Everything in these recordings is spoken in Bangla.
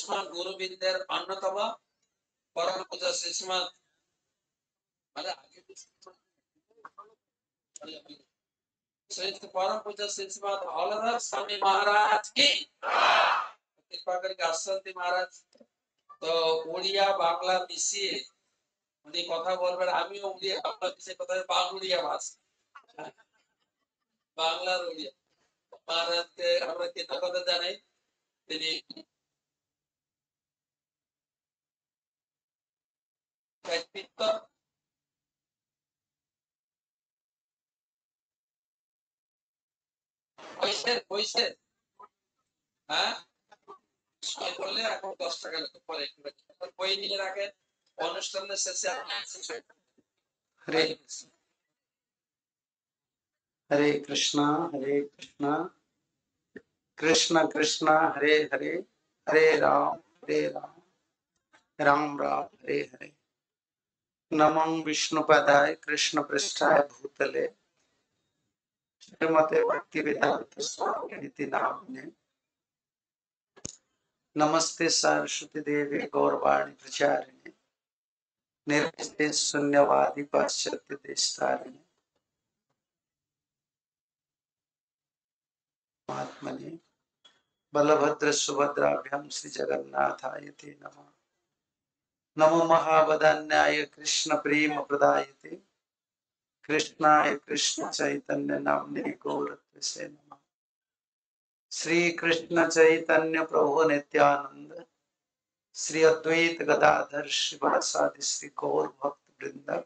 উসমান গুরুবিন্দের অন্যতম পরম পূজা শ্রীশ্রীমৎ श्रेष्ठ परम पूज्य श्रीश्रीमद हलधर स्वामी महाराज की कृपा करके आसंती महाराज तो उड़िया बांगला मिशिए উনি কথা বলবেন আমিও উড়িয়া বাংলা মিশিয়ে কথা বাংলা ভাষা বাংলার উড়িয়া মহারাজকে আমরা কৃতজ্ঞতা জানাই তিনি ব্যক্তিত্ব পয়সে হ্যাঁ সবাই বললে এখন 10 টাকা পরে বই নিয়ে রাখেন অনুষ্ঠানের শেষে হরে हरे कृष्णा कृष्ण कृष्ण हरे हरे हरे राम राम राम हरे हरे नमो विष्णुपदाय कृष्ण पृष्ठाय भूतले श्रीमते भक्तिवेदांत स्वामी नामिने नमस्ते सरस्वती देवी गौरवाणी प्रचारिणे निर्विशेष शून्यवादी पाश्चात्य देशतारिणे महात्मने बलभद्र सुभद्राभ्यां श्री जगन्नाथाय ते नमः नमो महावदान्याय कृष्ण प्रेम प्रदायते कृष्णाय कृष्ण चैतन्य नामने गौरत्वसे नमः श्री कृष्ण चैतन्य प्रभु नित्यानंद श्री अद्वैत गदाधर श्रीवासादि श्री गौर भक्त वृंद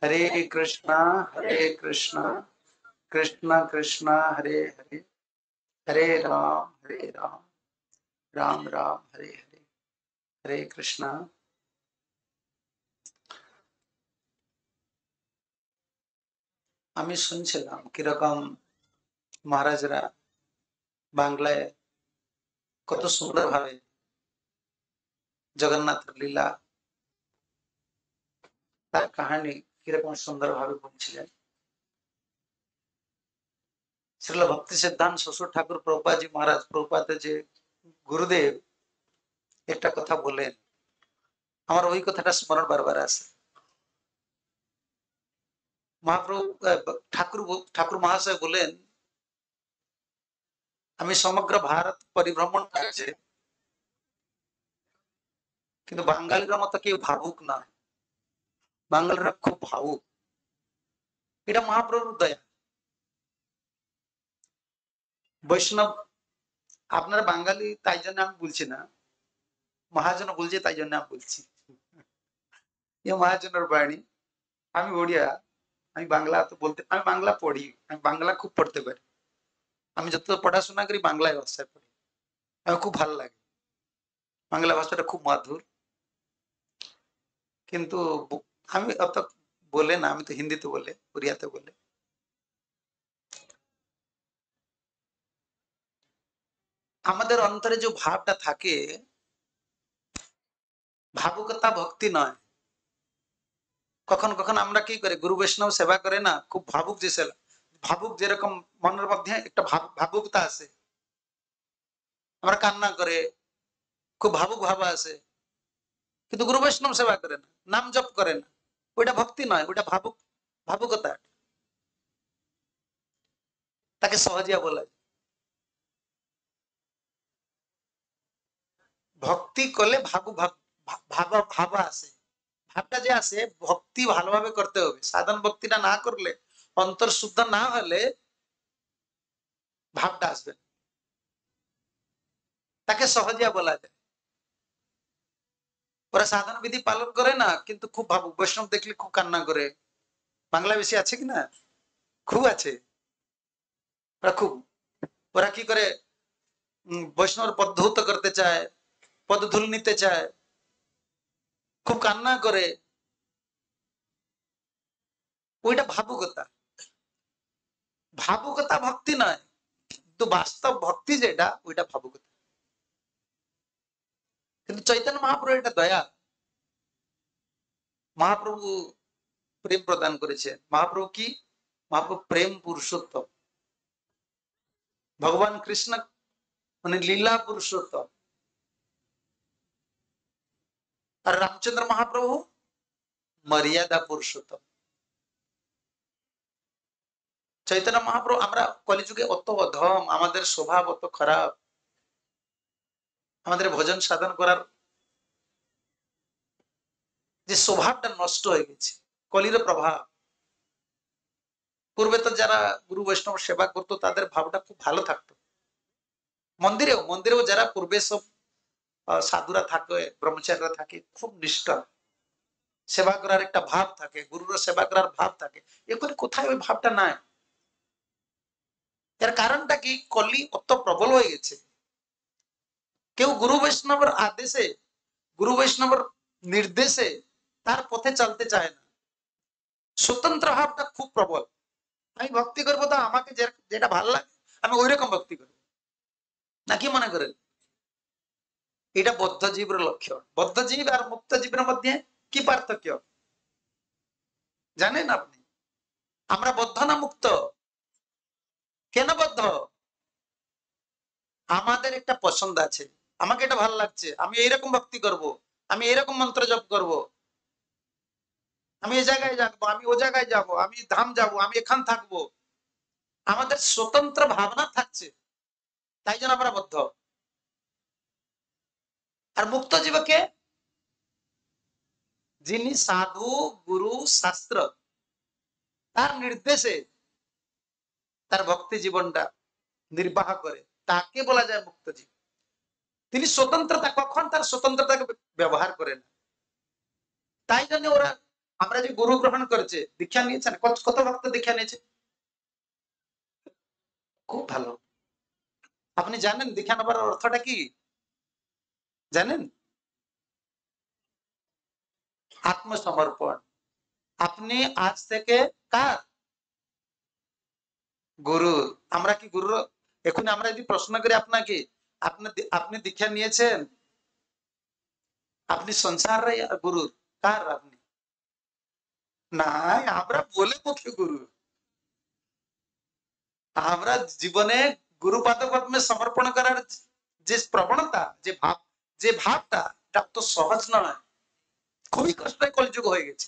हरे कृष्णा कृष्ण कृष्ण हरे हरे हरे राम राम राम हरे हरे हरे कृष्णा আমি শুনছিলাম কিরকম মহারাজরা বাংলায় কত সুন্দর ভাবে জগন্নাথের লীলা তার কাহিনী কিরকম সুন্দর ভাবে বলছিলেন শ্রীল ভক্তি সিদ্ধান্ত শ্বশুর ঠাকুর প্রভুপাদজি মহারাজ প্রভুপাদের যে গুরুদেব একটা কথা বলেন আমার ওই কথাটা স্মরণ বারবার আসে মহাপ্রভু ঠাকুর মহাশয় বলেন আমি সমগ্র ভারত পরিভ্রমণ করেছি কিন্তু বাঙালির মতো কেউ ভাবুক না বাঙালিরা খুব ভাবুক এটা মহাপ্রভুর দয়া বৈষ্ণব আপনারা বাঙালি তাই জন্য আমি বলছি না মহাজন বলছে তাই জন্য আমি বলছি মহাজনের বাণী আমি ওড়িয়া আমি বাংলা তো বলতে আমি বাংলা পড়ি আমি বাংলা খুব পড়তে পারি আমি যত পড়াশোনা করি বাংলায় ভাষায় পড়ি আমার খুব ভালো লাগে বাংলা ভাষাটা খুব মধুর কিন্তু আমি অত বলে না আমি তো হিন্দিতে বলে ওড়িয়াতে বলে আমাদের অন্তরে যে ভাবটা থাকে ভাবুকতা ভক্তি নয় কখন কখন আমরা কি করে গুরু বৈষ্ণব সেবা করে না খুব ভাবুক যে ভাবুক যেরকম মনের মধ্যে একটা ভাবুকতা আছে আমরা কান্না করে খুব ভাবুক ভাব আছে কিন্তু গুরু বৈষ্ণব সেবা করে না নাম জপ করে না ওইটা ভক্তি নয় ওইটা ভাবুকতা তাকে সহজিয়া বলা যায় ভক্তি করলে ভাবা আসে ভাবটা যে আসে ভক্তি ভালোভাবে করতে হবে সাধন ভক্তিটা না করলে অন্তর শুদ্ধ না হলে ভাবটা আসবে তাকে সহজিয়া বলা যায় ওরা সাধন বিধি পালন করে না কিন্তু খুব ভাবুক বৈষ্ণব দেখলে খুব কান্না করে বাংলা বেশি আছে কিনা খুব আছে ওরা খুব ওরা কি করে বৈষ্ণব পদধৌত করতে চায় পদধূল নিতে চায় খুব কান্না করে ওইটা ভাবুকতা ভক্তি নয় কিন্তু বাস্তব ভক্তি যেটা ওইটা ভাবুকতা কিন্তু চৈতন্য মহাপ্রভু এটা দয়া মহাপ্রভু প্রেম প্রদান করেছেন মহাপ্রভু কি মহাপ্রভু প্রেম পুরুষোত্তম ভগবান কৃষ্ণ মানে লীলা পুরুষোত্তম আর রামচন্দ্র মহাপ্রভু মর্যাদা পুরুষোত্তম। চৈতন্য মহাপ্রভু, আমরা কলিযুগে অত অধম, আমাদের স্বভাব অত খারাপ, আমাদের ভজন সাধন করার যে স্বভাবটা নষ্ট হয়ে গেছে, কলির প্রভাব। পূর্বে তো যারা গুরু বৈষ্ণব সেবা করতো তাদের ভাবটা খুব ভালো থাকতো। মন্দিরেও যারা পূর্বে সব সাধুরা থাকে, ব্রহ্মচারীরা থাকে, খুব নিষ্ঠা, সেবা করার একটা ভাব থাকে, গুরুর সেবা করার ভাব থাকে। এখন কোথায় ওই ভাবটা নাই। এর কারণটা কি? কলি অত প্রবল হয়ে গেছে। কেউ গুরু বৈষ্ণবের আদেশে, গুরু বৈষ্ণবের নির্দেশে তার পথে চলতে চায় না। স্বতন্ত্র ভাবটা খুব প্রবল। আমি ভক্তি করবো তো আমাকে যেটা ভালো লাগে আমি ওই রকম ভক্তি করবো, নাকি মনে করেন? এটা বদ্ধজীবের লক্ষণ। বদ্ধজীব আর মুক্ত জীবের মধ্যে কি পার্থক্য জানেন আপনি? আমরা বদ্ধ না মুক্ত? কেন বদ্ধ? আমাদের একটা পছন্দ আছে, আমাকে এটা ভালো লাগছে, আমি এইরকম ভক্তি করব, আমি এইরকম মন্ত্র জপ করব, আমি এই জায়গায় যাবো, আমি ও জায়গায় যাব, আমি ধাম যাব, আমি এখান থাকবো। আমাদের স্বতন্ত্র ভাবনা থাকছে, তাই জন্য আমরা বদ্ধ। আর মুক্ত জীবকে যিনি সাধু, গুরু, শাস্ত্র তার নির্দেশে তার ভক্তি জীবনটা নির্বাহ করে, তাকে বলা যায় মুক্ত জীব। তিনি স্বতন্ত্রতা, কখন তার স্বতন্ত্রতাকে ব্যবহার করেন। তাই জন্য ওরা, আমরা যে গুরু গ্রহণ করেছে, দীক্ষা নিয়েছেন, কত ভক্ত দীক্ষা নিয়েছে? খুব ভালো। আপনি জানেন দীক্ষা নেবার অর্থটা কি জানেন? আত্মসমর্পণ। আপনি আজ থেকে কার? গুরু। আমরা কি গুরু? এখন আমরা যদি প্রশ্ন করি আপনাকে, আপনি আপনি দীক্ষা নিয়েছেন, আপনি সংসারে গুরু কার? আপনি নাই, আমরা বলে মুখে গুরু। আমরা জীবনে গুরু পাদপদ্মে সমর্পণ করার যে প্রবণতা, যে ভাবটা, এটা তো সহজ নয়, খুবই কষ্টের কলিযুগ হয়ে গেছে,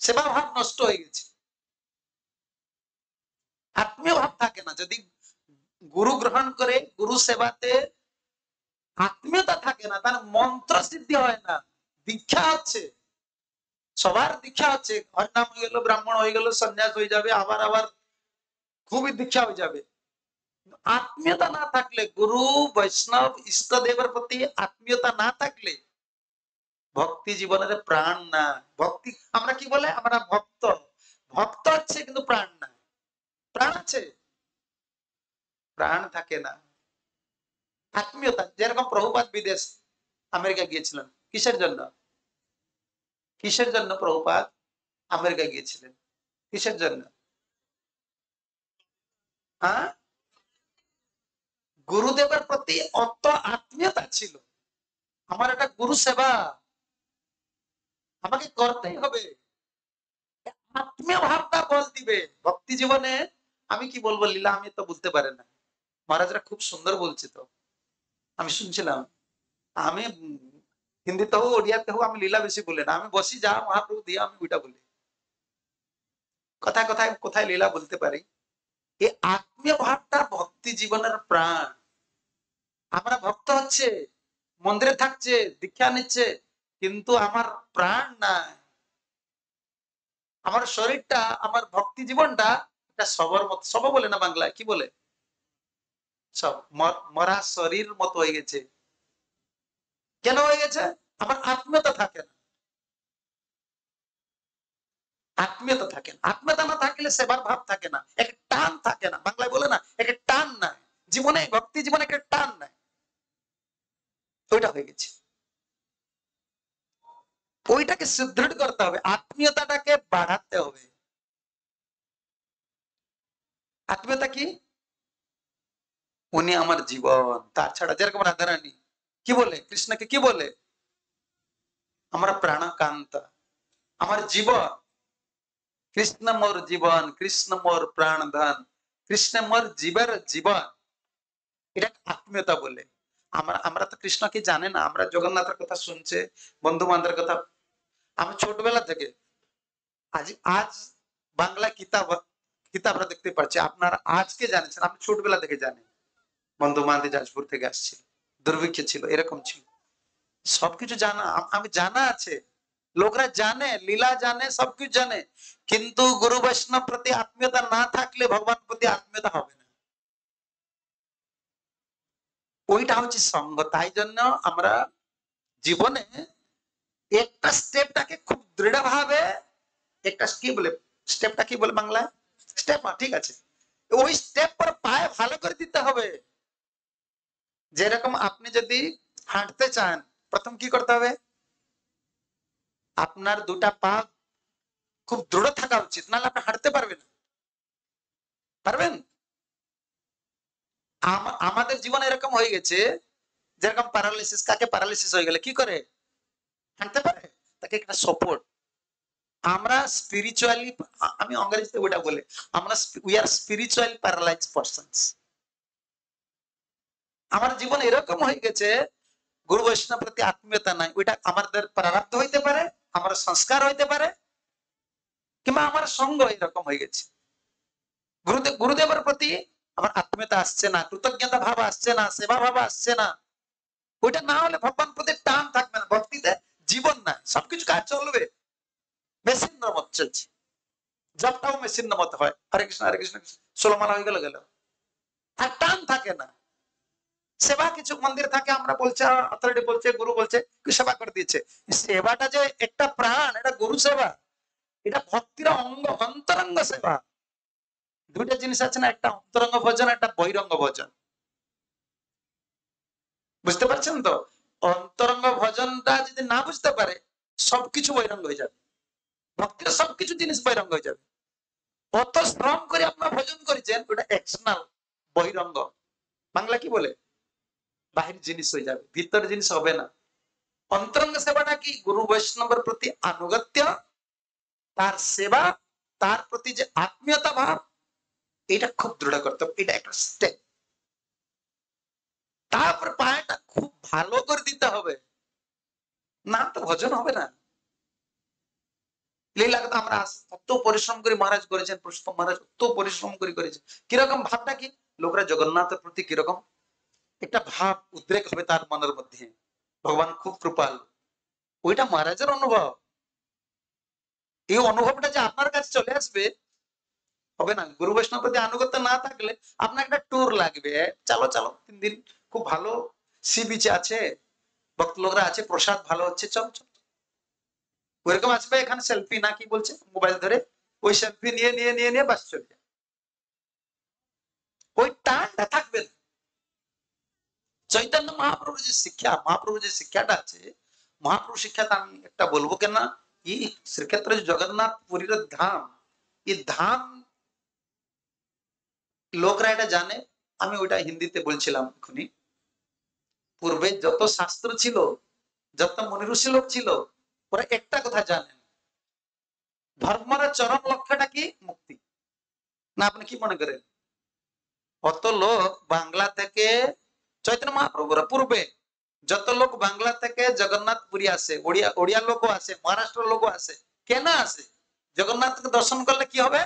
সেবা ভাব নষ্ট হয়ে গেছে, আত্মীয় ভাব থাকে না। যদি গুরু গ্রহণ করে, গুরু সেবাতে আত্মীয়তা থাকে না, তার মন্ত্র সিদ্ধি হয় না। দীক্ষা হচ্ছে, সবার দীক্ষা হচ্ছে, হরিনাম হয়ে গেল, ব্রাহ্মণ হয়ে গেল, সন্ন্যাস হয়ে যাবে, আবার আবার খুবই দীক্ষা হয়ে যাবে। আত্মীয়তা না থাকলে, গুরু বৈষ্ণব ইষ্টদেবের প্রতি আত্মীয়তা না থাকলে ভক্তি জীবনের প্রাণ না। ভক্তি, আমরা কি বলে, আমরা ভক্ত, ভক্ত হচ্ছে কিন্তু প্রাণ না। প্রাণ আছে, প্রাণ থাকে না। আত্মীয়তা, যেরকম প্রভুপাদ বিদেশ আমেরিকা গিয়েছিলেন, কিসের জন্য? কিসের জন্য প্রভুপাদ আমেরিকা গিয়েছিলেন? কিসের জন্য? হ্যাঁ, গুরুদেবের প্রতি অত আত্মীয়তা ছিল, আমার একটা গুরু সেবা আমাকে করতেই হবে। আত্মীয় ভাবটা বল দিবে ভক্তি জীবনে। আমি কি বলবো লীলা, আমি তো বুঝতে পারি না, মহারাজরা খুব সুন্দর বলছে তো, আমি শুনছিলাম। আমি হিন্দিতে হোক ওড়িয়াতে হোক, আমি লীলা বেশি বলি না, আমি বসি যা মহাপ্রভু দিয়ে আমি ওইটা বলি, কথায় কথায় কোথায় লীলা বলতে পারি। এই আত্মীয় ভাবটা ভক্তি জীবনের প্রাণ। আমরা ভক্ত হচ্ছে, মন্দিরে থাকছে, দীক্ষা নিচ্ছে, কিন্তু আমার প্রাণ নাই, আমার শরীরটা, আমার ভক্তি জীবনটা একটা সবর মতো, সব বলে না বাংলায়, কি বলে, সব মরা শরীর মতো হয়ে গেছে। কেন হয়ে গেছে? আমার আত্মীয়তা থাকে না। আত্মীয়তা থাকে না, আত্মীয়তা না থাকলে সেবার ভাব থাকে না, একটা টান থাকে না, বাংলায় বলে না একটা টান নাই জীবনে, ভক্তি জীবনে একটা টান নাই, ওইটা হয়ে গেছে। ওইটাকে সুদৃঢ় করতে হবে, আত্মীয়তাটাকে বাড়াতে হবে। আত্মীয়তা কি? উনি আমার জীবন, তাছাড়া যেরকম রাধারানী কি বলে, কৃষ্ণকে কি বলে, আমার প্রাণকান্তা, আমার জীবন, কৃষ্ণ মোর জীবন, কৃষ্ণ মোর প্রাণ ধন, কৃষ্ণ মোর জীবের জীবন, এটা আত্মীয়তা বলে। আমরা আমরা তো কৃষ্ণকে জানে না, আমরা জগন্নাথের কথা শুনছে, বন্ধু বান্ধবের কথা। আমি ছোটবেলা থেকে আজ আজ বাংলা কিতাব কিতাবরা দেখতে পাচ্ছি, আপনারা আজকে জানেন, আপনি ছোটবেলা থেকে জানেন বন্ধু বান্ধব যাজপুর থেকে আসছিল, দুর্ভিক্ষে ছিল, এরকম ছিল, সবকিছু জানা আমি জানা আছে, লোকরা জানে, লীলা জানে, সবকিছু জানে, কিন্তু গুরু বৈষ্ণব প্রতি আত্মীয়তা না থাকলে ভগবান প্রতি আত্মীয়তা হবে না। ওইটা হচ্ছে সঙ্গ। তাই জন্য আমরা জীবনে একটা স্টেপটাকে খুব দৃঢ়ভাবে, একটা কি বলে, স্টেপটা কি বলে বাংলায়, স্টেপ, ঠিক আছে, ওই স্টেপ পর পায়ে ভালো করে দিতে হবে। যেরকম আপনি যদি হাঁটতে চান, প্রথম কি করতে হবে, আপনার দুটা পা খুব দৃঢ় থাকা উচিত, নাহলে আপনি হাঁটতে পারবেন, পারবেন? আমাদের জীবনে এরকম হয়ে গেছে, যেরকম প্যারালিসিস, কাকে প্যারালিসিস হয়ে গেলে কি করে, হাঁটতে পারে, তাকে একটা সাপোর্ট। আমরা স্পিরিচুয়ালি, আমি ইংরেজিতে ওটা বলে, আমরা we are spiritual paralyse persons. আমার জীবন এরকম হয়ে গেছে, গুরু বৈষ্ণব প্রতি আত্মীয়তা নাই, ওইটা আমাদের প্রারব্ধ হইতে পারে, আমার সংস্কার হইতে পারে, কিংবা আমার সঙ্গ এরকম হয়ে গেছে। গুরুদেবের প্রতি আমার আত্মীয়তা আসছে না, কৃতজ্ঞতা ভাব আসছে না, সেবা ভাব আসছে না, ওইটা না হলে ভগবান প্রতি টান থাকবে না, ভক্তিতে জীবন নাই, সবকিছু কাজ চলবে মেশিন মত চলছে, জবটাও মেশিন মত হয়, হরে কৃষ্ণ 16 মালা হয়ে গেল গেল, আর টান থাকে না। সেবা কিছু মন্দির থাকে, আমরা বলছে, অথরিটি বলছে, গুরু বলছে, কি সেবা করে দিয়েছে, সেবাটা যে একটা প্রাণ, এটা গুরু সেবা, এটা ভক্তির অঙ্গ, অন্তরঙ্গ সেবা। দুইটা জিনিস আছে না, একটা অন্তরঙ্গ ভজন, একটা বহিরঙ্গ ভজন, বুঝতে পারছেন তো? অন্তরঙ্গ ভজনটা যদি না বুঝতে পারে, সবকিছু বহিরঙ্গ হয়ে যাবে, ভক্তির সবকিছু জিনিস বহিরঙ্গ হয়ে যাবে। অত শ্রম করে আপনার ভজন করেছেন, ওটা এক্সটার্নাল, বহিরঙ্গ, বাংলা কি বলে, বাহির জিনিস হয়ে যাবে, ভিতর জিনিস হবে না। অন্তরঙ্গ সেবাটা কি, গুরু বৈষ্ণবের প্রতি আনুগত্য, তার সেবা, তার প্রতি যে আত্মীয়তা ভাব, এটা খুব দৃঢ় করতে হবে, এটা একটা স্টেপ। তারপর পায়টা খুব ভালো করে দিতে হবে, না তো ভজন হবে না। লীলাকে তো আমরা অত পরিশ্রম করে মহারাজ করেছেন, পুরুষোত্তম মহারাজ অত পরিশ্রম করে করেছেন, কিরকম ভাবটা কি, লোকরা জগন্নাথের প্রতি কিরকম একটা ভাব উদ্রেক হবে তার মনের মধ্যে, ভগবান খুব কৃপাল, ওইটা মহারাজের অনুভব। এই অনুভবটা যে আপনার কাছে চলে আসবে, হবে না। গুরু বৈষ্ণব প্রতি আনুগত্য না থাকলে আপনার একটা ট্যুর লাগবে, চলো চলো 3 দিন, খুব ভালো সি বিচে আছে, ভক্ত লোকরা আছে, প্রসাদ ভালো হচ্ছে, চল চল, ওইরকম আসবে, এখানে সেলফি না কি বলছে, মোবাইল ধরে ওই সেলফি নিয়ে নিয়ে নিয়ে নিয়ে বাস চলে যায়, ওই টানটা থাকবে না। চৈতন্য মহাপ্রভুর যে শিক্ষা, মহাপ্রভুর যে শিক্ষাটা আছে, মহাপ্রভু শিক্ষাটা আমি একটা বলবো কেন, এই শ্রীক্ষেত্র জগন্নাথ পুরীর ধাম, এই ধাম লোকরা এটা জানে। আমি ওইটা হিন্দিতে বলছিলাম এখনই, পূর্বে যত শাস্ত্র ছিল, যত মনি ঋষি লোক ছিল, ওরা একটা কথা জানেন, ধর্মের চরম লক্ষ্যটা কি, মুক্তি। না আপনি কি মনে করেন? অত লোক বাংলা থেকে, চৈতন্য মহাপ্রভুর পূর্বে যত লোক বাংলা থেকে জগন্নাথ পুরী আসে, ওড়িয়া লোকও আসে, মহারাষ্ট্র লোকও আসে, কেন আসে? জগন্নাথকে দর্শন করলে কি হবে,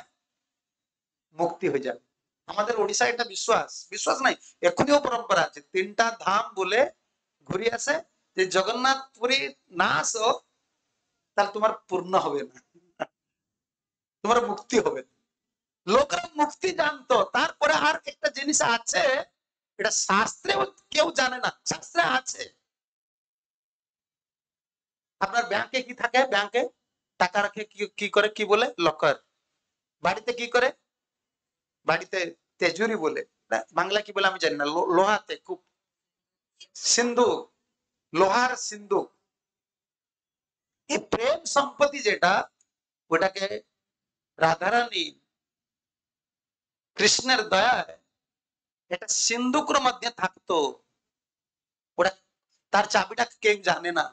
মুক্তি হয়ে যাবে। আমাদের ওড়িশায় একটা বিশ্বাস, বিশ্বাস নাই, এখনিও পরম্পরা আছে, 3টা ধাম বলে ঘুরে আসে, যে জগন্নাথ পুরী না আসো, তাহলে তোমার পূর্ণ হবে না, তোমার মুক্তি হবে না। লোকরা মুক্তি জানতো, তারপরে আর একটা জিনিস আছে, এটা শাস্ত্রে কেউ জানে না, শাস্ত্রে আছে। আপনার ব্যাংকে কি থাকে, ব্যাংকে টাকা রাখে কি করে, কি বলে, লকার। বাড়িতে কি করে, বাড়িতে তেজুরি বলে, বাংলা কি বলে আমি জানি না, লোহাতে খুব, সিন্ধুক, লোহার সিন্ধুক। এই প্রেম সম্পত্তি যেটা, ওটাকে রাধারানী কৃষ্ণের দয়ায় এটা সিন্ধুকের মধ্যে থাকতো, ওটা তার চাবিটা কেউ জানে না।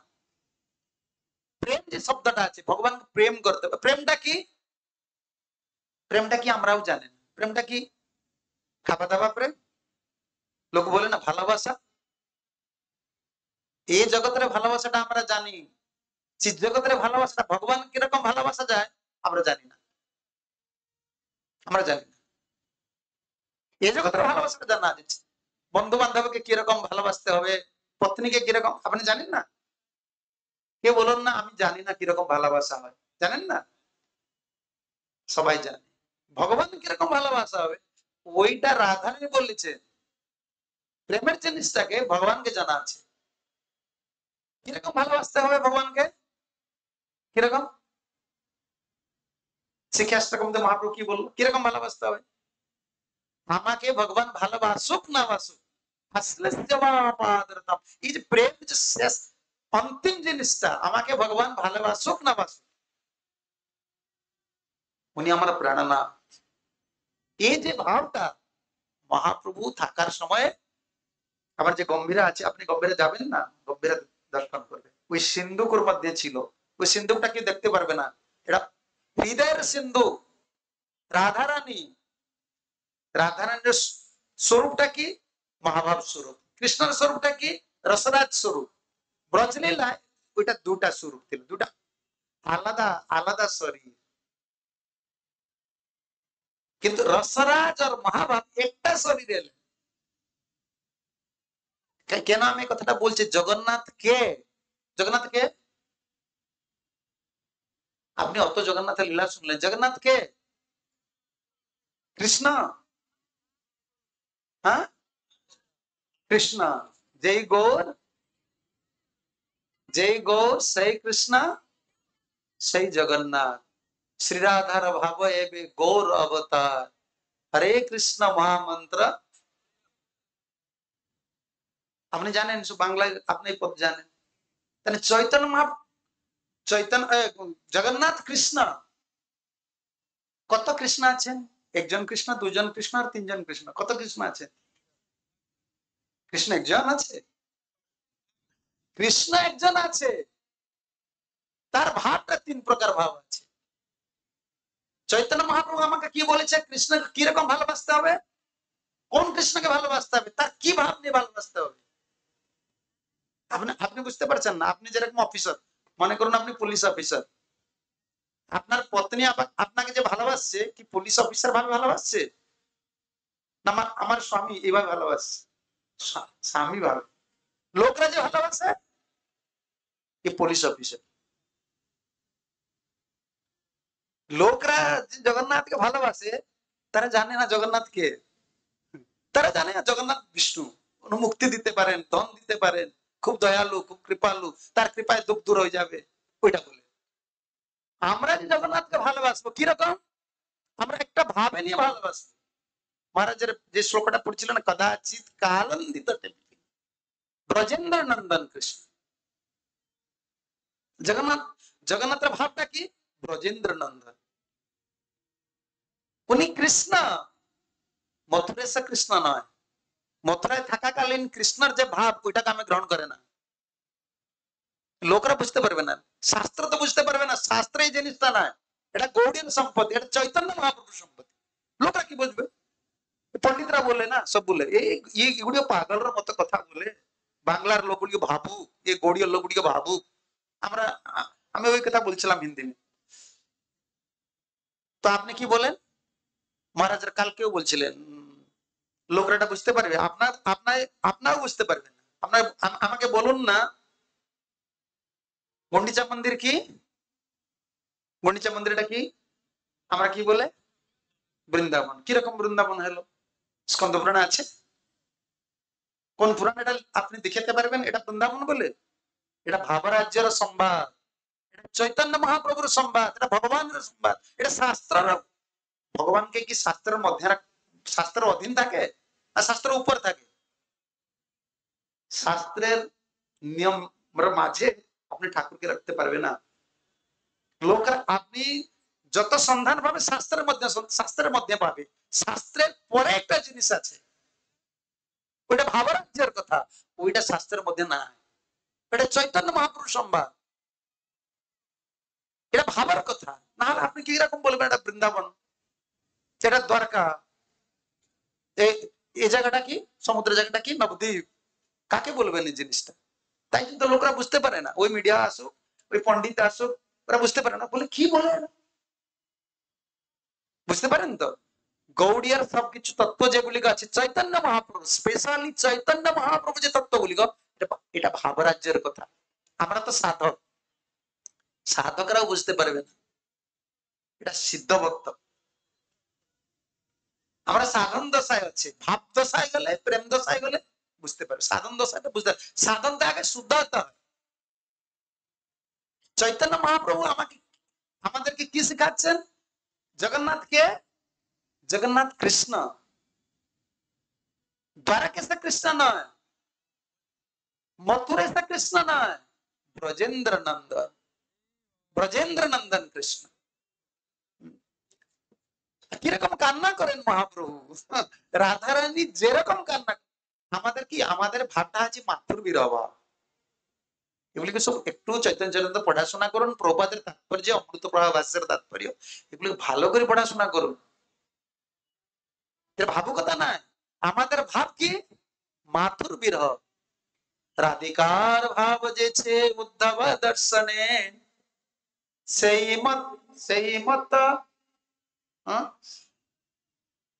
প্রেম যে শব্দটা আছে, ভগবান প্রেম করতে হবে, প্রেমটা কি, প্রেমটা কি আমরাও জানি না, প্রেমটা কি, খাওয়া দাওয়া প্রেম, লোক বলে না ভালোবাসা, এই জগতের ভালোবাসাটা আমরা জানি, চিৎ জগতের ভালোবাসাটা ভগবান কিরকম ভালোবাসা যায় আমরা জানি না, আমরা জানি না। এই জগতের ভালোবাসাটা জানা আছে, বন্ধু বান্ধবকে কিরকম ভালোবাসতে হবে, পত্নীকে কিরকম, আপনি জানেন না? কেউ বলুন না আমি জানি না কিরকম ভালোবাসা হয়, জানেন না? সবাই জানে ভগবান কিরকম ভালোবাসা হবে, ওইটা রাধারানী বলেছে। প্রেমের জিনিসটাকে ভগবানকে জানা আছে, কিরকম ভালোবাসতে হবে ভগবানকে, কিরকম শিক্ষাষ্টকম মহাপ্রভু কি বললো, কিরকম ভালোবাসতে হবে? আমাকে ভগবান ভালোবাসুক না বাসুক, এই যে প্রেম যে শেষ অন্তিম জিনিসটা, আমাকে ভগবান ভালোবাসুক না বাসুক, উনি আমার প্রাণনাথ। এই যে ভাবটা মহাপ্রভু থাকার সময়, আবার যে গম্ভীরা আছে, আপনি গম্ভীরা যাবেন না, গম্ভীরা দর্শন করবে, ওই সিন্ধুকের মধ্যে ছিল, ওই সিন্ধুকটা কি দেখতে পারবে না, এটা হৃদয়ের সিন্ধু। রাধারানী, রাধারানীর স্বরূপটা কি, মহাভাব স্বরূপ। কৃষ্ণের স্বরূপটা কি, রসরাজ স্বরূপ। ব্রজলীলায় ওইটা দুটা স্বরূপ ছিল, দুটা আলাদা আলাদা শরীর, কিন্তু রসরাজ আর মহাভাব একটা শরীরে এলেন। কেন আমি কথাটা বলছি, জগন্নাথ কে, জগন্নাথ কে, আপনি অত জগন্নাথের লীলা শুনলেন, জগন্নাথ কে, কৃষ্ণ, হ্যাঁ কৃষ্ণ, যেই গৌর, যেই গৌর সেই কৃষ্ণ সেই জগন্নাথ। শ্রীরাধার ভাব এবে গৌর অবতার, হরে কৃষ্ণ মহামন্ত্র। আপনি জানেন বাংলায়, আপনি পদ জানেন, তাহলে চৈতন্য মহা চৈতন্য জগন্নাথ কৃষ্ণ, কত কৃষ্ণ আছেন, একজন কৃষ্ণ, দুজন কৃষ্ণ আর তিনজন কৃষ্ণ, কত কৃষ্ণ আছে? কৃষ্ণ একজন আছে, কৃষ্ণ একজন আছে, তার ভাবটা তিন প্রকার ভাব আছে। চৈতন্য মহাপ্রভু আমাকে কি বলেছে, কৃষ্ণকে কিরকম ভালোবাসতে হবে, কোন কৃষ্ণকে ভালোবাসতে হবে, তার কি ভাব নিয়ে ভালোবাসতে হবে, আপনি আপনি বুঝতে পারছেন না? আপনি যেরকম অফিসার, মনে করুন আপনি পুলিশ অফিসার, আপনার পত্নী আপনাকে যে ভালোবাসছে, কি পুলিশ অফিসার ভাবে ভালোবাসছে না আমার আমার স্বামী এইভাবে ভালোবাসছে, স্বামী ভাবে। লোকরা যে ভালোবাসে কি পুলিশ অফিসার, লোকরা জগন্নাথকে ভালোবাসে, তারা জানে না জগন্নাথ কে, তারা জানে না জগন্নাথ বিষ্ণু, কোন মুক্তি দিতে পারেন, ধন দিতে পারেন, খুব দয়ালু, খুব কৃপালু, তার কৃপায় দুঃখ দূর হয়ে যাবে, ওইটা বলে। আমরা যে জগন্নাথকে ভালোবাসবো কিরকম, আমরা একটা ভাবে নিয়ে ভালোবাসবো। মহারাজের যে শ্লোকটা পড়ছিলেন, কদাচিৎ কালন্দিত ব্রজেন্দ্র নন্দন কৃষ্ণ, জগন্নাথ, জগন্নাথের ভাবটা কি, ব্রজেন্দ্র নন্দন, উনি কৃষ্ণ, মথুরেশ্বর কৃষ্ণ নয়। মথুরায় থাকাকালীন কৃষ্ণের যে ভাব, ওইটাকে আমি গ্রহণ করে না, লোকরা বুঝতে পারবে না, শাস্ত্র তো বুঝতে পারবে না, শাস্ত্রে এই জিনিসটা নয়, এটা গৌড়ীয় সম্পত্তি, এটা চৈতন্য মহাপ্রভুর সম্পত্তি, লোকরা কি বুঝবে? পন্ডিতরা বলে না, সব বলে এইগুলো পাগলের মতো কথা বলে, বাংলার লোকগুলিকে ভাবুক, এই গৌড়ীয় লোকগুলিকে ভাবুক। আমরা আমি ওই কথা বলছিলাম হিন্দি, তো আপনি কি বলেন, মহারাজের কালকেও বলছিলেন, লোকরা এটা বুঝতে পারবে, আপনার আপনার আপনারও বুঝতে পারবেন না। আপনার আমাকে বলুন না, গন্ডিচা মন্দির কি, গন্ডিচা মন্দিরটা কি, আমরা কি বলে, বৃন্দাবন। কিরকম বৃন্দাবন হলো, স্কন্দ পুরাণে আছে, কোন পুরাণ এটা আপনি দেখাতে পারবেন এটা বৃন্দাবন বলে? এটা ভাবরাজ্যের সংবাদ, এটা চৈতন্য মহাপ্রভুর সংবাদ, এটা ভগবানের সংবাদ, এটা শাস্ত্রের। ভগবানকে কি শাস্ত্রের মধ্যে, শাস্ত্রের অধীন থাকে না শাস্ত্রের উপর থাকে? শাস্ত্রের নিয়ম মাঝে আপনি ঠাকুরকে রাখতে পারবে না। লোকরা আপনি যত সন্ধান পাবে শাস্ত্রের মধ্যে পাবে, শাস্ত্রের পরে একটা জিনিস আছে, ওইটা ভাবরাজ্যের কথা, ওইটা শাস্ত্রের মধ্যে না, এটা চৈতন্য মহাপুরুষ সংবাদ, এটা ভাবার কথা। না হলে আপনি কি রকম বলবেন এটা বৃন্দাবন, এটা দ্বারকা, এই জায়গাটা কি, সমুদ্রের জায়গাটা কি নবদ্বীপ, কাকে বলবেন এই জিনিসটা? তাই কিন্তু লোকরা বুঝতে পারে না, ওই মিডিয়া আসুক, ওই পন্ডিত আসুক, ওরা বুঝতে পারে না, বলে কি বলে এরা? বুঝতে পারেন তো? গৌড়িয়ার সবকিছু তত্ত্ব যেগুলি আছে, চৈতন্য মহাপ্রভু স্পেশালি চৈতন্য মহাপ্রভু যে তত্ত্বগুলি এটা ভাবরাজ্যের কথা। আমরা তো সাধক, সাধকরাও বুঝতে পারবে না, এটা সিদ্ধ ভক্ত। আমরা সাধন দশায় আছে, ভাব দশায় গেলে, প্রেম দশায় গেলে বুঝতে পারবে। সাধন দশাটা বুঝতে, সাধনটা আগে শুদ্ধ হতে হয়। চৈতন্য মহাপ্রভু আমাদেরকে কি শেখাচ্ছেন? জগন্নাথকে, জগন্নাথ কৃষ্ণ, দ্বারকেশে কৃষ্ণ নয়, মথুরেশে কৃষ্ণ নয়, ব্রজেন্দ্র নন্দন, ব্রজেন্দ্র নন্দন কৃষ্ণ। কিরকম কান্না করেন মহাপ্রভু, রাধারানী যেরকম কান্না। আমাদের কি, আমাদের ভাবটা আছে মাথুর বিরহ। এগুলিকে সব একটু চৈতন্য চরিতামৃত পড়াশোনা করুন, প্রভুপাদের তাৎপর্য, অমৃত প্রভা ভাষ্যের তাৎপর্য, এগুলি ভালো করে পড়াশোনা করুন। ভাবুকতা নাই, আমাদের ভাব কি মাথুর বিরহ। রাধিকার ভাব যেছে উদ্ধব দর্শনে, সেই মত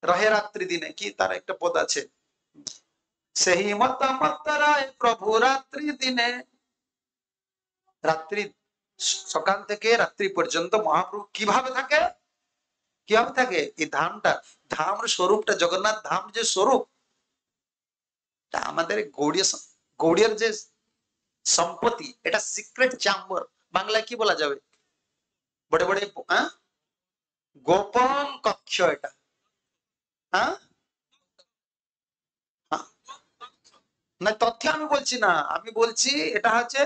রহে রাত্রি দিনে, কি তার একটা পদ আছে, সেই মত মত্তরায় প্রভু রাত্রি দিনে। রাত্রি, সকাল থেকে রাত্রি পর্যন্ত মহাপ্রভু কিভাবে থাকে, কিভাবে থাকে? এই ধামটা, ধামের স্বরূপটা, জগন্নাথ ধাম যে স্বরূপ, আমাদের গৌড়িয়ার যে সম্পত্তি, এটা সিক্রেট চাম্বার, বাংলায় কি বলা যাবে, বড় বড় গোপন কক্ষ এটা। হ্যাঁ, না তথ্য আমি বলছি না, আমি বলছি এটা হচ্ছে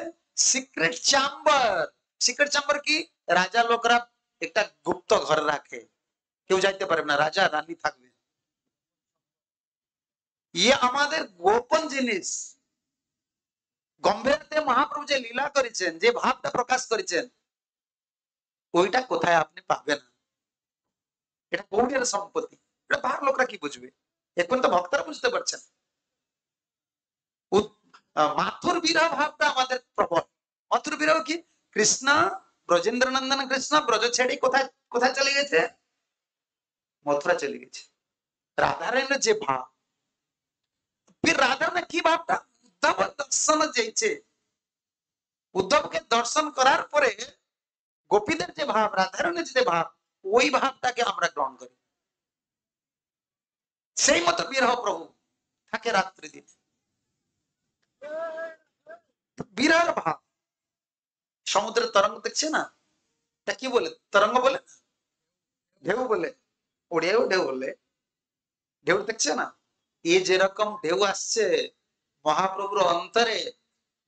সিক্রেট চাম্বার। সিক্রেট চাম্বার কি, রাজা লোকরা একটা গুপ্ত ঘর রাখে, কেউ যাইতে পারবে না, রাজা রানী থাকবে। ইয়ে আমাদের গোপন জিনিস। গম্ভীরতে মহাপ্রভু যে লীলা করেছেন, যে ভাবটা প্রকাশ করেছেন, ওইটা কোথায় আপনি পাবেন? এটা গৌড়ের সম্পত্তি, এটা বাহার লোকরা কি বুঝবে? এখন তো ভক্তরা বুঝতে পারছেন। মাথুর বিরহ ভাবটা আমাদের প্রবল। মাথুর বিরহ কি, কৃষ্ণ, ব্রজেন্দ্র নন্দন কৃষ্ণ ব্রজ ছেড়ে কোথায় কোথায় চলে গেছে? মথুরা চলে গেছে। রাধারানীর যে ভাব, রাধারানী কি ভাবটা, উদ্ধব দর্শন যেছে, উদ্ধবকে দর্শন করার পরে গোপীদের যে ভাব, রাধারানীর যে ভাব, ওই ভাবটাকে আমরা গ্রহণ করি। সেই মতো বিরহ প্রভু থাকে রাত্রি দিন, বিরহ ভাব। সমুদ্রের তরঙ্গ দেখছে না, এটা কি বলে, তরঙ্গ বলে, ঢেউ বলে, ওড়িয়াও ঢেউ বলে, ঢেউ দেখছে না? এ যেরকম ঢেউ আসছে মহাপ্রভুর অন্তরে,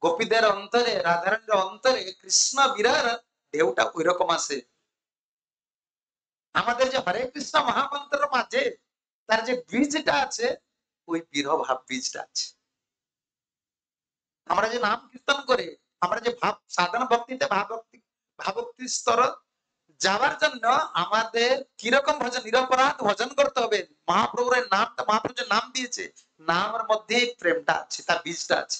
গোপীদের অন্তরে, রাধারানীর অন্তরে, কৃষ্ণ বিরহের ঢেউটা ওই রকম আসে। আমাদের যে হরে কৃষ্ণ মহামন্ত্রের মাঝে তার যে বীজটা আছে, ওই বিরহ ভাব বীজটা আছে। আমরা যে নাম কীর্তন করে, আমরা যে ভাব সাধন ভক্তিতে ভাবভক্তি স্তর যাওয়ার জন্য আমাদের কিরকম ভজন, নিরপরাধ ভজন করতে হবে। মহাপ্রভুর নামটা, মহাপ্রভু যে নাম দিয়েছে, নামের মধ্যে প্রেমটা আছে, তার বীজটা আছে,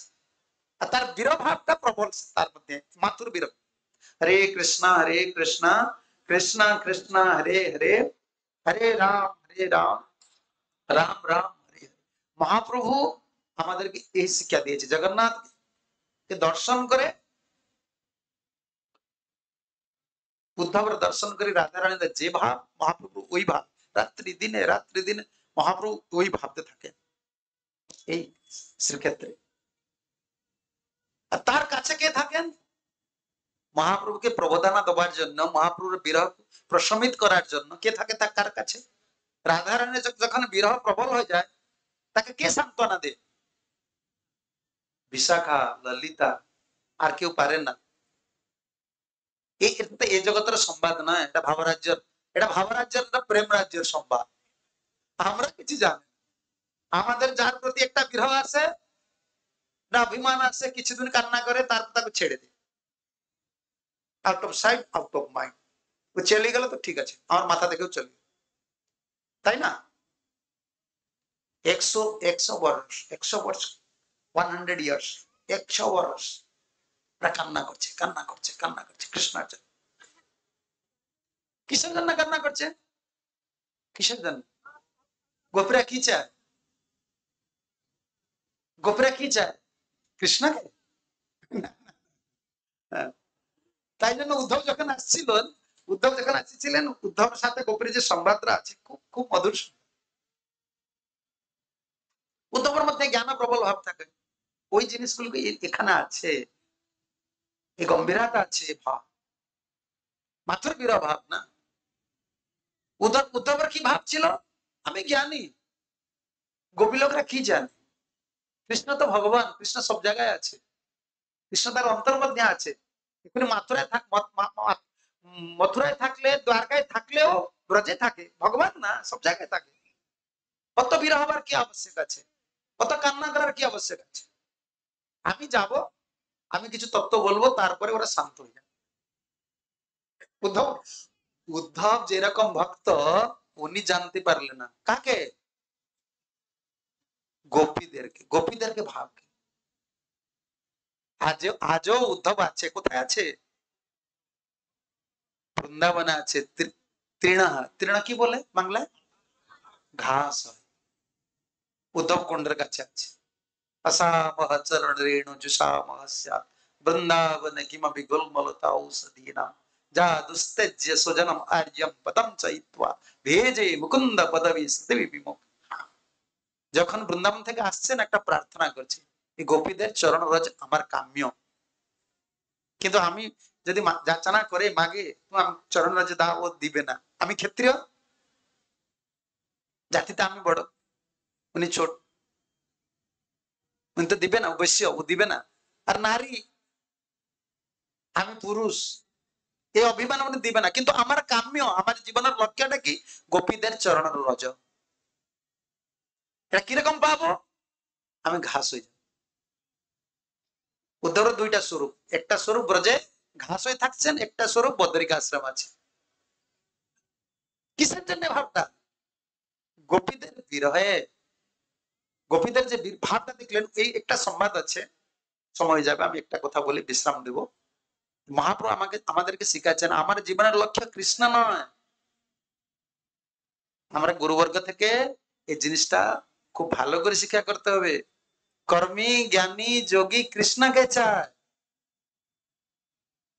আর তার বিরহ ভাবটা প্রবল তার মধ্যে, মাথুর বিরহ। হরে কৃষ্ণ কৃষ্ণ কৃষ্ণ হরে হরে, হরে রাম রাম রাম হরে হরে। মহাপ্রভু আমাদেরকে এই শিক্ষা দিয়েছে, জগন্নাথকে দর্শন করে, উদ্ধবের দর্শন করে রাধারানীদের যে ভাব, মহাপ্রভু ওই ভাব, রাত্রি দিনে মহাপ্রভু ওই ভাবতে থাকেন এই শ্রীক্ষেত্রে। আর তার কাছে কে থাকেন? মহাপ্রভুকে প্রবোধনা দেওয়ার জন্য, মহাপ্রভুর বিরহ প্রশমিত করার জন্য কে থাকে তার কাছে? রাধারানী যখন বিরহ প্রবল হয়ে যায়, তাকে কে সান্ত্বনা দেয়? বিশাখা, ললিতা, আর কেউ পারেন না। এই জগতের সংবাদ নয়, এটা ভাবরাজ্যের, এটা প্রেম রাজ্যের সংবাদ। আমরা কিছু জানি, আমাদের যার প্রতি একটা বিরহ আছে, না অভিমান আছে, কিছুদিন কান্না করে, তারপর তাকে ছেড়ে দিই, out of sight out of mind. ও চলে গেল তো ঠিক আছে, আমার মাথা থেকেও চলে গেল, তাই না? 100 বর্ষ, 100 বর্ষ, 100 ইয়ার্স, 100 বর্ষ ওরা কান্না করছে, কান্না করছে, কান্না করছে কৃষ্ণের জন্য। কিসের জন্য কান্না করছে? কিসের জন্য? গোপীরা কি চায়? গোপীরা কি চায়? কৃষ্ণকে। হ্যাঁ। তাই জন্য উদ্ধব যখন আসছিলেন, উদ্ধবের সাথে গোপীর যে সংবাদটা আছে খুব খুব মধুর। উদ্ধবের মধ্যে জ্ঞান প্রবল ভাব থাকে, ওই জিনিসগুলো এখানে আছে, এই গম্ভীরতা আছে, ভাব মাথুর বিরহ ভাব না। উদ্ধবের কি ভাব ছিল? আমি জ্ঞানী, গোপী লোকরা কি জানে? কৃষ্ণ তো ভগবান, কৃষ্ণ সব জায়গায় আছে, কৃষ্ণ তার অন্তর মধ্যে আছে। এখানে মথুরায় থাকলে, দ্বারকায় থাকলেও ব্রজে থাকে, ভগবান না সব জায়গায় থাকে। কত বিরহ হবার কি আবশ্যক আছে? কত কান্না করার কি আবশ্যক আছে? আমি যাব, আমি কিছু তত্ত্ব বলবো, তারপরে ওরা শান্ত হয়ে যাবে। উদ্ধব উদ্ধব যেরকম ভক্ত, উনি জানতে পারলেন না কাকে? গোপীদেরকে। গোপীদেরকে ভাব। আজও উদ্ধব আছে, কোথায় আছে? বৃন্দাবনে আছে। তৃণা, তৃণা কি বলে বাংলায়? ঘাস। উদ্ধব কুণ্ডের কাছে আছে। असामः चरणरेणु जुषामः स्यात् वृन्दावन किमपि गुल्मलता औषधीनां जादुस्त्यज्य स्वजनम् आर्यं पदं चयित्वा भेजे मुकुन्द पदवी स्थिति विमुख। যখন বৃন্দাবন থেকে আসছেন একটা প্রার্থনা করছি, এই গোপীদের চরণ রজ আমার কাম্য, কিন্তু আমি যদি যাচনা করে মাগে তুমি চরণ রজ দাও, ও দিবে না। আমি ক্ষত্রিয়, জাতিতে আমি বড়, উনি ছোট, উনি তো দিবে না, অবশ্য ও দিবে না। আর নারী, আমি পুরুষ, এই অভিমান উনি দিবে না। কিন্তু আমার কাম্য, আমার জীবনের লক্ষ্যটা কি? গোপীদের চরণের রজ। এটা কিরকম পাবো? আমি ঘাস হয়ে যাব। উদ্ধবের দুইটা স্বরূপ, একটা স্বরূপ ব্রজে ঘাস হয়ে থাকছেন, একটা স্বরূপ বদরিকা আশ্রম আছে। কিসের জন্য ভাবটা? গোপীদের বিরহে, গোপীদের যে ভাবটা দেখলেন। এই একটা সংবাদ আছে, সময় যাবে, আমি একটা কথা বলে বিশ্রাম দেব। মহাপ্রভু আমাদেরকে শিখাচ্ছেন আমার জীবনের লক্ষ্য কৃষ্ণ নয়। আমরা গুরুবর্গ থেকে এই জিনিসটা খুব ভালো করে শিক্ষা করতে হবে। কর্মী জ্ঞানী যোগী কৃষ্ণকে চায়।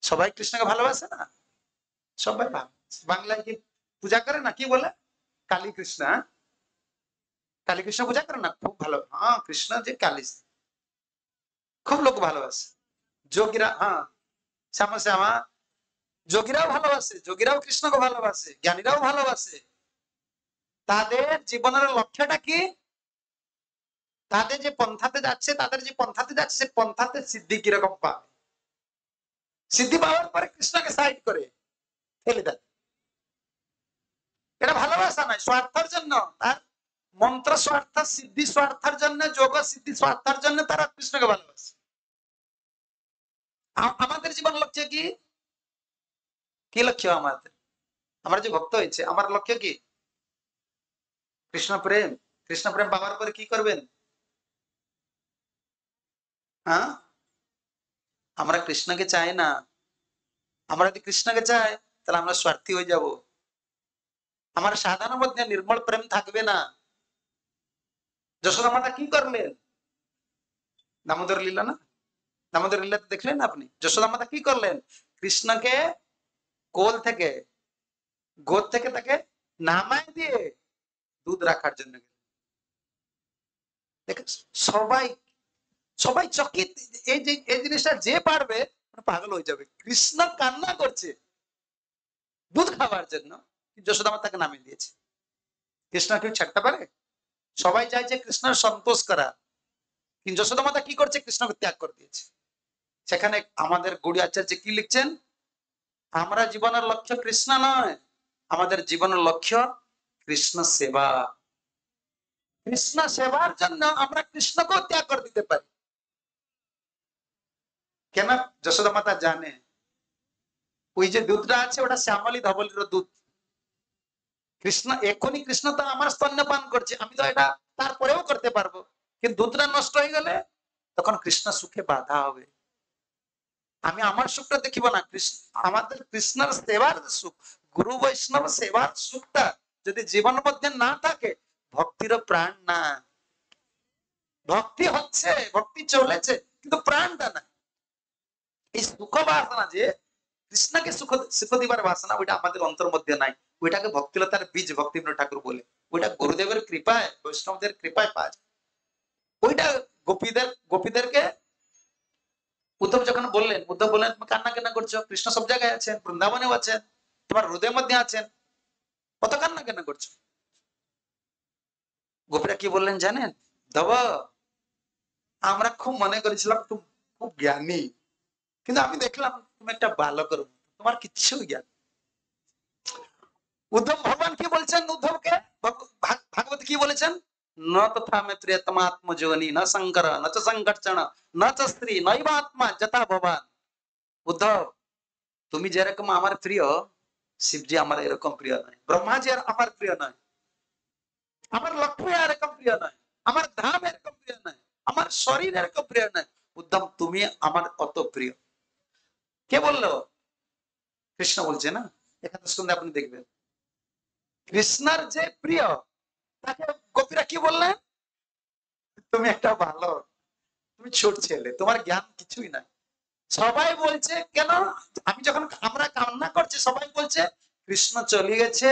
সবাই কৃষ্ণকে ভালোবাসে না? সবাই বাংলায় কি পূজা করে না? কি বলে? কালী কৃষ্ণ। কালী কৃষ্ণ পূজা করে না? খুব ভালো, হ্যাঁ কৃষ্ণ যে কালী, খুব লোক ভালোবাসে। যোগীরা, হ্যাঁ শ্যামা শ্যামা, যোগীরাও ভালোবাসে, যোগীরাও কৃষ্ণকে ভালোবাসে, জ্ঞানীরাও ভালোবাসে। তাদের জীবনের লক্ষ্যটা কি? তাদের যে পন্থাতে যাচ্ছে, সে পন্থাতে সিদ্ধি কিরকম পাবে। সিদ্ধি পাওয়ার পরে কৃষ্ণকে সাইড করে ফেলে দেয়। এটা ভালোবাসা নয়, স্বার্থের জন্য। তার মন্ত্র স্বার্থ, সিদ্ধি স্বার্থের জন্য, যোগ সিদ্ধি স্বার্থের জন্য তারা কৃষ্ণকে ভালোবাসে। আমাদের জীবন লক্ষ্য কি? কি লক্ষ্য আমাদের? আমরা যে ভক্ত হয়েছে, আমার লক্ষ্য কি? কৃষ্ণ প্রেম। কৃষ্ণ প্রেম পাওয়ার পরে কি করবেন? হ্যাঁ, আমরা কৃষ্ণকে চাই না। আমরা যদি কৃষ্ণকে চাই, তাহলে আমরা স্বার্থী হয়ে যাব। আমার সাধারণ মধ্যে নির্মল প্রেম থাকবে না। যশোদা মাতা কি করলেন? দামোদর লীলা না? দামোদর লীলাতে দেখলেন আপনি যশোদা মাতা কি করলেন? কৃষ্ণকে কোল থেকে, গোদ থেকে তাকে নামায় দিয়ে দুধ রাখার জন্য। সবাই সবাই চকিত। এই যে এই জিনিসটা যে পারবে পাগল হয়ে যাবে। কৃষ্ণ কান্না করছে দুধ খাওয়ার জন্য, যশোদা মাতা তাকে নামিয়ে দিয়েছে। কৃষ্ণ কেউ ছাড়তে পারে? সবাই চাইছে কৃষ্ণের সন্তোষ করা, কিন্তু যশোদা মাতা কি করছে? কৃষ্ণকে ত্যাগ করে দিয়েছে। সেখানে আমাদের গৌড়ী আচার্য কি লিখছেন? আমরা জীবনের লক্ষ্য কৃষ্ণ নয়, আমাদের জীবনের লক্ষ্য কৃষ্ণ সেবা। কৃষ্ণ সেবার জন্য আমরা কৃষ্ণকেও ত্যাগ করে দিতে পারি। কেন? যশোদা মাতা জানে ওই যে দুধটা আছে ওটা শ্যামলী ধবলীর দুধ। কৃষ্ণ এখনই, কৃষ্ণ তো আমার স্তন্যপান করছে, আমি তো এটা তারপরেও করতে পারবো, কিন্তু দুধটা নষ্ট হয়ে গেলে তখন কৃষ্ণ সুখে বাধা হবে। আমি আমার সুখটা দেখিব না, আমাদের কৃষ্ণের সেবার সুখ, গুরু বৈষ্ণব সেবার সুখটা যদি জীবনের মধ্যে না থাকে, ভক্তির প্রাণ না। ভক্তি হচ্ছে, ভক্তি চলেছে, কিন্তু প্রাণটা না। এই সুখ বাসনা, যে কৃষ্ণকে সুখ সুখ দিবার বাসনা, ওইটা আমাদের অন্তর মধ্যে নাই। ওইটাকে ভক্তিলতার বীজ ভক্তিবিনোদ ঠাকুর বলে। ওইটা গুরুদেবের কৃপায়, বৈষ্ণবদের কৃপায় পাওয়া যায়। ওইটা গোপীদেরকে উদ্ধব যখন বললেন, উদ্ধব বললেন তুমি কান্না কেন করছো? কৃষ্ণ সব জায়গায় আছেন, বৃন্দাবনেও আছেন, তোমার হৃদয়ের মধ্যে আছেন, কত কান্না কেন করছো? গোপীরা কি বললেন জানেন? ধব, আমরা খুব মনে করেছিলাম তুমি খুব জ্ঞানী, কিন্তু আমি দেখলাম তুমি একটা বালকের মতো, তোমার কিচ্ছু জ্ঞান। উদ্ধব ভগবান কি বলছেন উদ্ধবকে? ভাগবত কি বলেছেন? ন তথা মে প্রিয়তমাত্মজনী ন শঙ্কর ন চ সংকর্ষণ ন চ স্ত্রী নৈব আত্মা যথা ভবান। উদ্ধব, তুমি যেরকম আমার প্রিয়, শিবজি আমার এরকম প্রিয় নয়, ব্রহ্মাজি আর আমার প্রিয় নয়, আমার লক্ষ্মী এরকম প্রিয় নয়, আমার ধাম এরকম প্রিয় নয়, আমার শরীর এরকম প্রিয় নয়। উদ্ধব, তুমি আমার অত প্রিয়। কে বললো? কৃষ্ণ বলছে না, এখানে শুনলে আপনি দেখবেন কৃষ্ণার যে প্রিয়, তাকে গোপীরা কি বললেন? তুমি একটা ভালো, তুমি ছোট ছেলে, তোমার জ্ঞান কিছুই নাই। সবাই বলছে কেন? আমি যখন আমরা কান্না করছি, সবাই বলছে কৃষ্ণ চলে গেছে,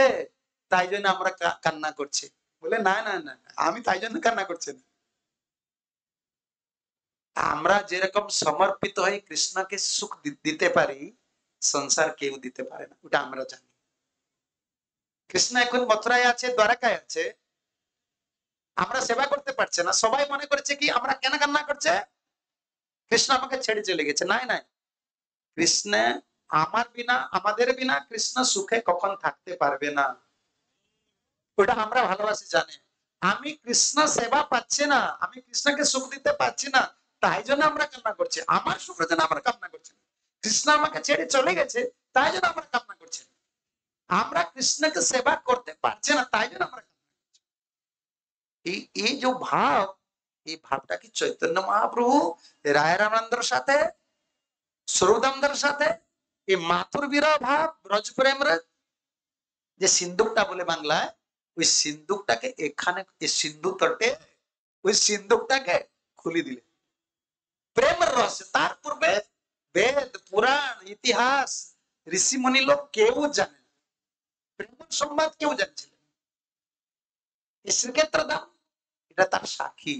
তাই জন্য আমরা কান্না করছি। বলে না না না, আমি তাই জন্য কান্না করছি না। আমরা যেরকম সমর্পিত হয়ে কৃষ্ণকে সুখ দিতে পারি, সংসার কেউ দিতে পারে না, ওটা আমরা জানি। কৃষ্ণ এখন মথুরায় আছে, দ্বারকায় আছে, আমরা সেবা করতে পারছে না। সবাই মনে করছে কি আমরা কেন কান্না করছে? কৃষ্ণ আমাকে ছেড়ে চলে গেছে। নাই নাই, কৃষ্ণ আমার বিনা, আমাদের বিনা কৃষ্ণ সুখে কখন থাকতে পারবে না, ওটা আমরা ভালোবাসি জানি। আমি কৃষ্ণ সেবা পাচ্ছি না, আমি কৃষ্ণকে সুখ দিতে পারছি না, তাই জন্য আমরা কান্না করছি। আমার সুখের জন্য আমরা কান্না করছি না। কৃষ্ণ আমাকে ছেড়ে চলে গেছে, তাই জন্য আমরা কান্না করছি। আমরা কৃষ্ণকে সেবা করতে পারছি না, তাই জন্য আমরা কান্না করছি। এই যে ভাব, এই ভাবটা কি চৈতন্য মহাপ্রভু রায় রামানন্দের সাথে, স্বরূপদামদার সাথে, এই মাথুর বিরহ ভাব, ব্রজপ্রেমের যে সিন্ধুকটা বলে বাংলায়, ওই সিন্ধুকটাকে এখানে এই সিন্ধু তটে ওই সিন্ধুকটাকে খুলে দিলে প্রেমের রহস্য। তার পূর্বে বেদ পুরাণ ইতিহাস ঋষি মুনি লোক কেউ জানে না, প্রেমের সংবাদ কেউ জানছিলেন। এই শ্রীক্ষেত্র ধাম এটা তার সাক্ষী।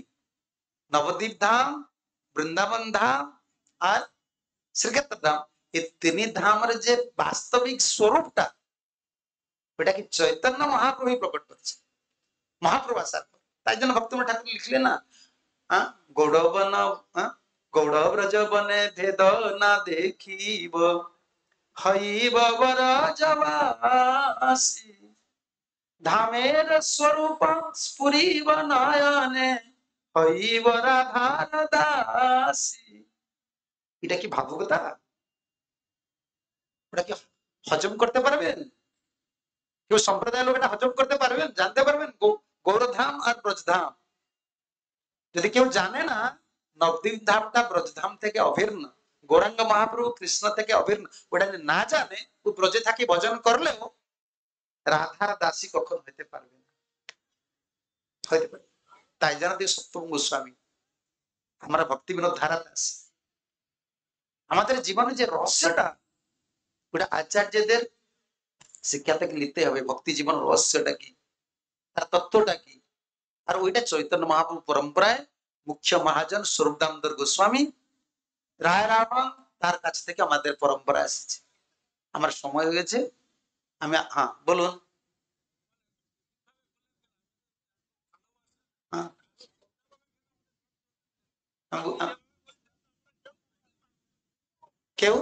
নবদ্বীপ ধাম, বৃন্দাবন ধাম আর শ্রীক্ষেত্র ধাম, এই তিনি ধামের যে বাস্তবিক স্বরূপটা, ওটা কি চৈতন্য মহাপ্রভু প্রকট করছে, মহাপ্রভু আসার পর। তাই জন্য ভক্তমোহন ঠাকুর লিখলেন না, গৌড়বন গৌড় ব্রজ বনে ভেদ না দেখিব, হইব ব্রজবাসী, ধামের স্বরূপ স্ফুরিব নয়নে, হইব রাধার দাসী। এটা কি ভাবুকতা? ওটা কি হজম করতে পারবেন কেউ? সম্প্রদায় লোক এটা হজম করতে পারবেন, জানতে পারবেন? গৌরধাম আর ব্রজধাম যদি কেউ জানে না, নবদ্বীপ ধামটা ব্রজধাম থেকে অভিন্ন, গৌরাঙ্গ মহাপ্রভু কৃষ্ণ থেকে অভিন্ন, ওটা যদি না জানে, ও ব্রজে থাকি ভজন করলেও রাধার দাসী কখন হইতে পারবে না, হইতে পারে। তাই জানাতে সত্যম গোস্বামী, আমরা ভক্তি বিনোদ ধারাতে আছি। আমাদের জীবনে যে রহস্যটা, ওটা আচার্যদের শিক্ষা থেকে নিতে হবে। ভক্তি জীবন রহস্যটা কি, তার তত্ত্বটা কি, আর ওইটা চৈতন্য মহাপ্রভু পরম্পরায় মুখ্য মহাজন স্বরূপ দামোদর গোস্বামী রায় রামন, তার কাছ থেকে আমাদের পরম্পরা এসেছে। আমার সময় হয়ে গেছে, আমি হ্যাঁ বলুন। হ্যাঁ, কেউ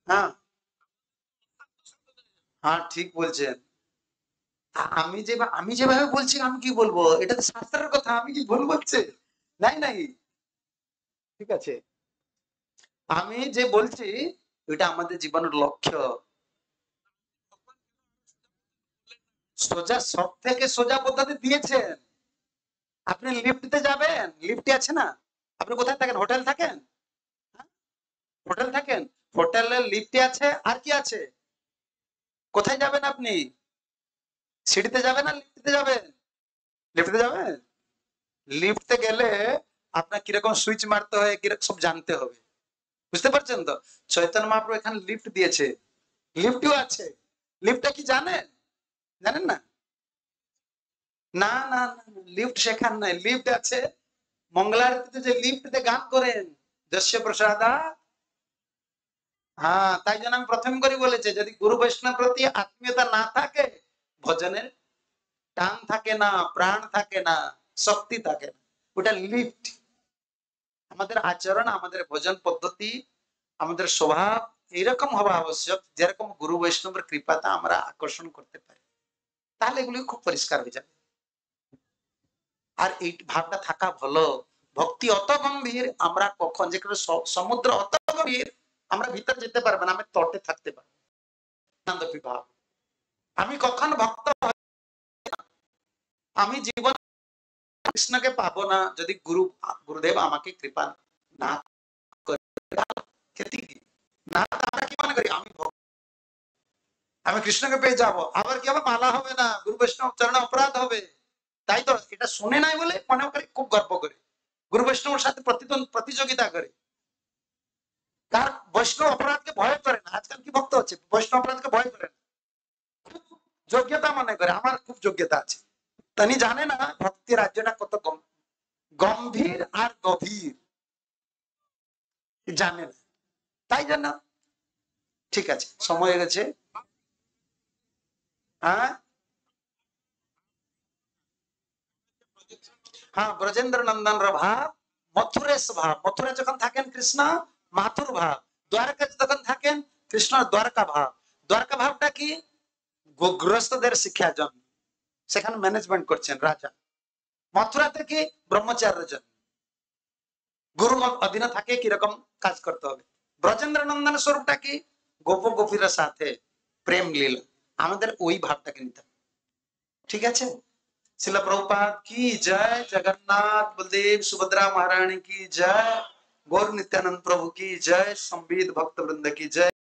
হ্যাঁ হ্যাঁ ঠিক বলছেন। আমি যেভাবে বলছি, আমি কি বলবো? এটা তো শাস্ত্রের কথা, আমি কি ভুল বলছি? নাই নাই, ঠিক আছে। আমি যে বলছি ওইটা আমাদের জীবনের লক্ষ্য। সোজা, সব থেকে সোজা পদ্ধতি দিয়েছেন। আপনি লিফটে যাবেন, লিফটে আছে না, আপনি কোথায় থাকেন? হোটেল থাকেন? হ্যাঁ? হোটেল থাকেন? হোটেলের লিফটে আছে, আর কি আছে? কোথায় যাবেন আপনি? সিঁড়িতে যাবেন না লিফটে যাবেন? লিফটে যাবেন। লিফটে গেলে আপনার কিরকম সুইচ মারতে হয়, কিরকম সব জানতে হবে। বুঝতে পারছেন তো? চৈতন্য মহাপ্রভু এখানে লিফট দিয়েছে, লিফটও আছে। লিফটটা কি জানেন? জানেন না? না না না, লিফট শেখান নাই, লিফট আছে। মঙ্গলারতিতে যে লিফটে গান করেন, যস্য প্রসাদা। হ্যাঁ, তাই জন্য আমি প্রথম করে বলেছি, যদি গুরু বৈষ্ণব প্রতি আত্মীয়তা না থাকে, ভজনের টান থাকে না, প্রাণ থাকে না, শক্তি থাকে না। ওটা লিফট। আমাদের আচরণ, আমাদের ভজন পদ্ধতি, আমাদের স্বভাব এইরকম হওয়া আবশ্যক, যেরকম গুরু বৈষ্ণবের কৃপাটা আমরা আকর্ষণ করতে পারি, তাহলে এগুলি খুব পরিষ্কার হয়ে যাবে। আর এই ভাবটা থাকা ভালো। ভক্তি অত গম্ভীর, আমরা কখন যে সমুদ্র অত গভীর, আমরা ভিতরে যেতে পারবো না, আমি তটে থাকতে পারবো। আনন্দ বিভাব। আমি কখন ভক্ত, আমি জীবন কৃষ্ণকে পাবো না যদি গুরুদেব আমাকে কৃপা না করে। ক্ষতি কি? না, আমরা কি মনে করি আমি কৃষ্ণকে পেয়ে যাব, আবার কি হবে? মালা হবে না, গুরু বৈষ্ণব চরণে অপরাধ হবে। তাই তো, এটা শুনে নাই বলে মনে করে খুব গর্ব করে, গুরু বৈষ্ণবের সাথে প্রতিযোগিতা করে। তার বৈষ্ণব অপরাধকে ভয় করে না। আজকাল কি ভক্ত হচ্ছে, বৈষ্ণব অপরাধকে ভয় করে না, যোগ্যতা মনে করে আমার খুব যোগ্যতা আছে। তিনি জানে না ভক্তি রাজ্যটা কত গম্ভীর আর গভীর, জানে না। তাই জন্য ঠিক আছে, সময় হয়ে গেছে। হ্যাঁ হ্যাঁ, ব্রজেন্দ্র নন্দন ভাব, মথুরেশ ভাব। মথুরা যখন থাকেন কৃষ্ণ মাথুর ভাব, দ্বারকা যখন থাকেন কৃষ্ণ দ্বারকা ভাব। দ্বারকা ভাবটা কি? গৃহস্থদের শিক্ষার জন্য, সেখানে ম্যানেজমেন্ট করছেন রাজা। মথুরা থেকে ব্রহ্মচার্যের জন্য, গুরু অধীনে থাকে কিরকম কাজ করতে হবে। ব্রজেন্দ্র নন্দন স্বরূপটা কি? গোপ গোপীর সাথে প্রেম লীলা। আমাদের ওই ভাবটাকে নিতে হবে। ঠিক আছে। শিলা प्रभुपाद की जय, जगन्नाथ बलदेव सुभद्रा महारानी की जय, गौर नित्यानंद प्रभु की जय, संबीत भक्त वृंद की जय।